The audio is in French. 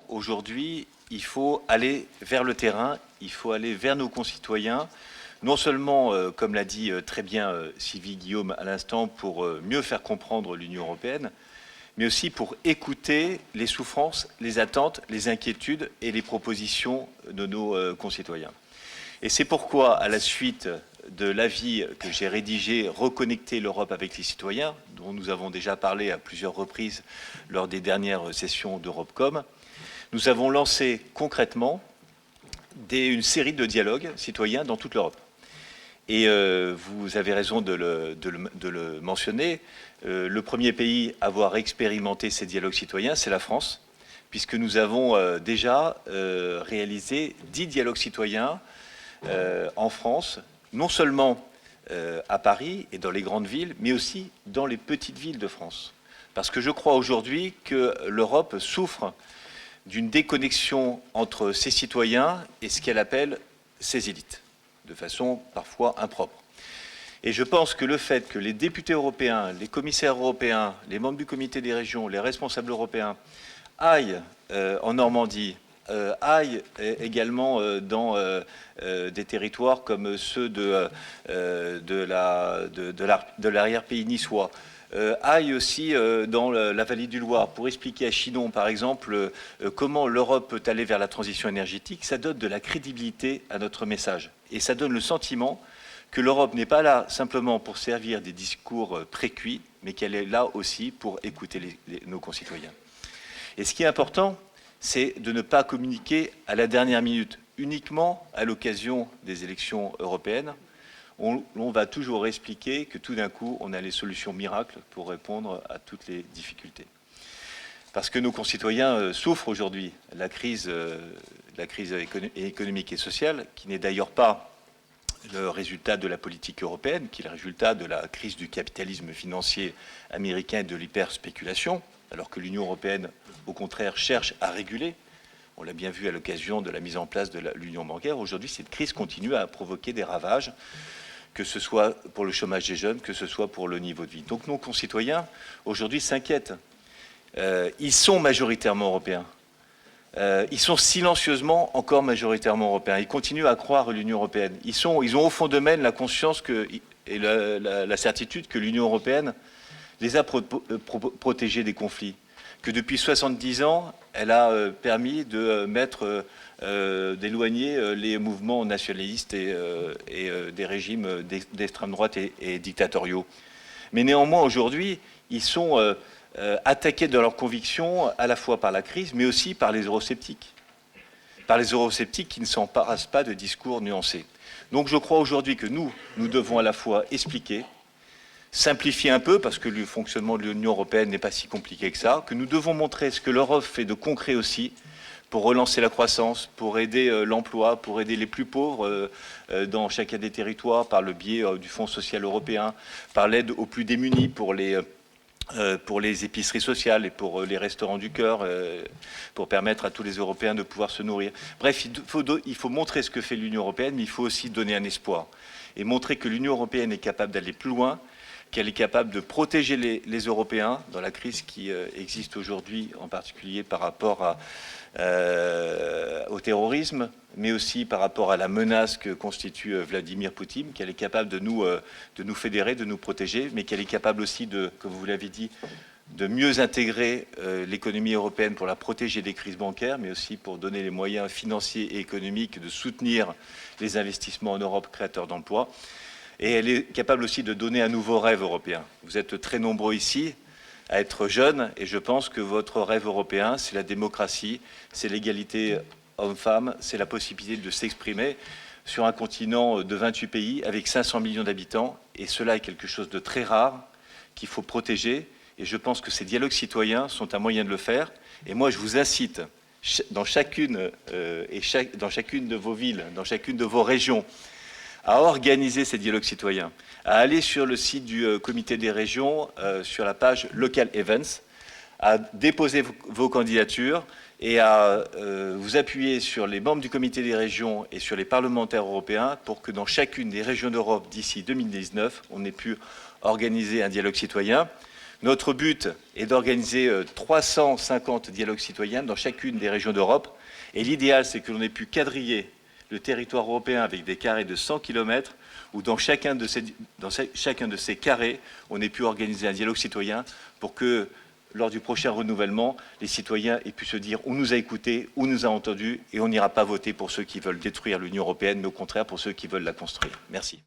aujourd'hui, il faut aller vers le terrain, il faut aller vers nos concitoyens, non seulement, comme l'a dit très bien Sylvie Guillaume à l'instant, pour mieux faire comprendre l'Union européenne, mais aussi pour écouter les souffrances, les attentes, les inquiétudes et les propositions de nos concitoyens. Et c'est pourquoi, à la suite de l'avis que j'ai rédigé, Reconnecter l'Europe avec les citoyens, dont nous avons déjà parlé à plusieurs reprises lors des dernières sessions d'Europecom, nous avons lancé concrètement une série de dialogues citoyens dans toute l'Europe. Et vous avez raison de le mentionner. Le premier pays à avoir expérimenté ces dialogues citoyens, c'est la France, puisque nous avons déjà réalisé 10 dialogues citoyens en France, non seulement à Paris et dans les grandes villes, mais aussi dans les petites villes de France. Parce que je crois aujourd'hui que l'Europe souffre d'une déconnexion entre ses citoyens et ce qu'elle appelle ses élites, de façon parfois impropre. Et je pense que le fait que les députés européens, les commissaires européens, les membres du comité des régions, les responsables européens aillent en Normandie, aillent également dans des territoires comme ceux de l'arrière-pays niçois, aille aussi dans la vallée du Loir pour expliquer à Chinon, par exemple, comment l'Europe peut aller vers la transition énergétique, ça donne de la crédibilité à notre message. Et ça donne le sentiment que l'Europe n'est pas là simplement pour servir des discours précuits, mais qu'elle est là aussi pour écouter nos concitoyens. Et ce qui est important, c'est de ne pas communiquer à la dernière minute, uniquement à l'occasion des élections européennes. On va toujours expliquer que tout d'un coup, on a les solutions miracles pour répondre à toutes les difficultés. Parce que nos concitoyens souffrent aujourd'hui. La crise économique et sociale, qui n'est d'ailleurs pas le résultat de la politique européenne, qui est le résultat de la crise du capitalisme financier américain et de l'hyperspéculation, alors que l'Union européenne, au contraire, cherche à réguler. On l'a bien vu à l'occasion de la mise en place de l'union bancaire. Aujourd'hui, cette crise continue à provoquer des ravages, que ce soit pour le chômage des jeunes, que ce soit pour le niveau de vie. Donc nos concitoyens, aujourd'hui, s'inquiètent. Ils sont majoritairement européens. Ils sont silencieusement encore majoritairement européens. Ils continuent à croire à l'Union européenne. Ils ont au fond d'eux-mêmes la conscience et la certitude que l'Union européenne les a protégés des conflits, que depuis 70 ans, elle a permis de d'éloigner les mouvements nationalistes et des régimes d'extrême droite et dictatoriaux. Mais néanmoins, aujourd'hui, ils sont attaqués dans leurs convictions à la fois par la crise, mais aussi par les eurosceptiques. Par les eurosceptiques qui ne s'embarrassent pas de discours nuancés. Donc je crois aujourd'hui que nous devons à la fois expliquer, simplifier un peu, parce que le fonctionnement de l'Union européenne n'est pas si compliqué que ça, que nous devons montrer ce que l'Europe fait de concret aussi, pour relancer la croissance, pour aider l'emploi, pour aider les plus pauvres dans chacun des territoires, par le biais du Fonds social européen, par l'aide aux plus démunis pour les épiceries sociales et pour les restaurants du cœur, pour permettre à tous les Européens de pouvoir se nourrir. Bref, il faut montrer ce que fait l'Union européenne, mais il faut aussi donner un espoir. Et montrer que l'Union européenne est capable d'aller plus loin, qu'elle est capable de protéger les Européens dans la crise qui existe aujourd'hui, en particulier par rapport au terrorisme, mais aussi par rapport à la menace que constitue Vladimir Poutine, qu'elle est capable de nous fédérer, de nous protéger, mais qu'elle est capable aussi comme vous l'avez dit, de mieux intégrer l'économie européenne pour la protéger des crises bancaires, mais aussi pour donner les moyens financiers et économiques de soutenir les investissements en Europe créateurs d'emplois. Et elle est capable aussi de donner un nouveau rêve européen. Vous êtes très nombreux ici à être jeunes, et je pense que votre rêve européen, c'est la démocratie, c'est l'égalité hommes-femmes, c'est la possibilité de s'exprimer sur un continent de 28 pays avec 500 millions d'habitants, et cela est quelque chose de très rare qu'il faut protéger, et je pense que ces dialogues citoyens sont un moyen de le faire. Et moi, je vous incite, dans chacune de vos villes, dans chacune de vos régions, à organiser ces dialogues citoyens, à aller sur le site du comité des régions, sur la page Local Events, à déposer vos candidatures et à vous appuyer sur les membres du comité des régions et sur les parlementaires européens pour que dans chacune des régions d'Europe d'ici 2019, on ait pu organiser un dialogue citoyen. Notre but est d'organiser 350 dialogues citoyens dans chacune des régions d'Europe. Et l'idéal, c'est que l'on ait pu quadriller le territoire européen avec des carrés de 100 km, où dans chacun de ces carrés, on ait pu organiser un dialogue citoyen pour que, lors du prochain renouvellement, les citoyens aient pu se dire on nous a écoutés, on nous a entendus, et on n'ira pas voter pour ceux qui veulent détruire l'Union européenne, mais au contraire pour ceux qui veulent la construire. Merci.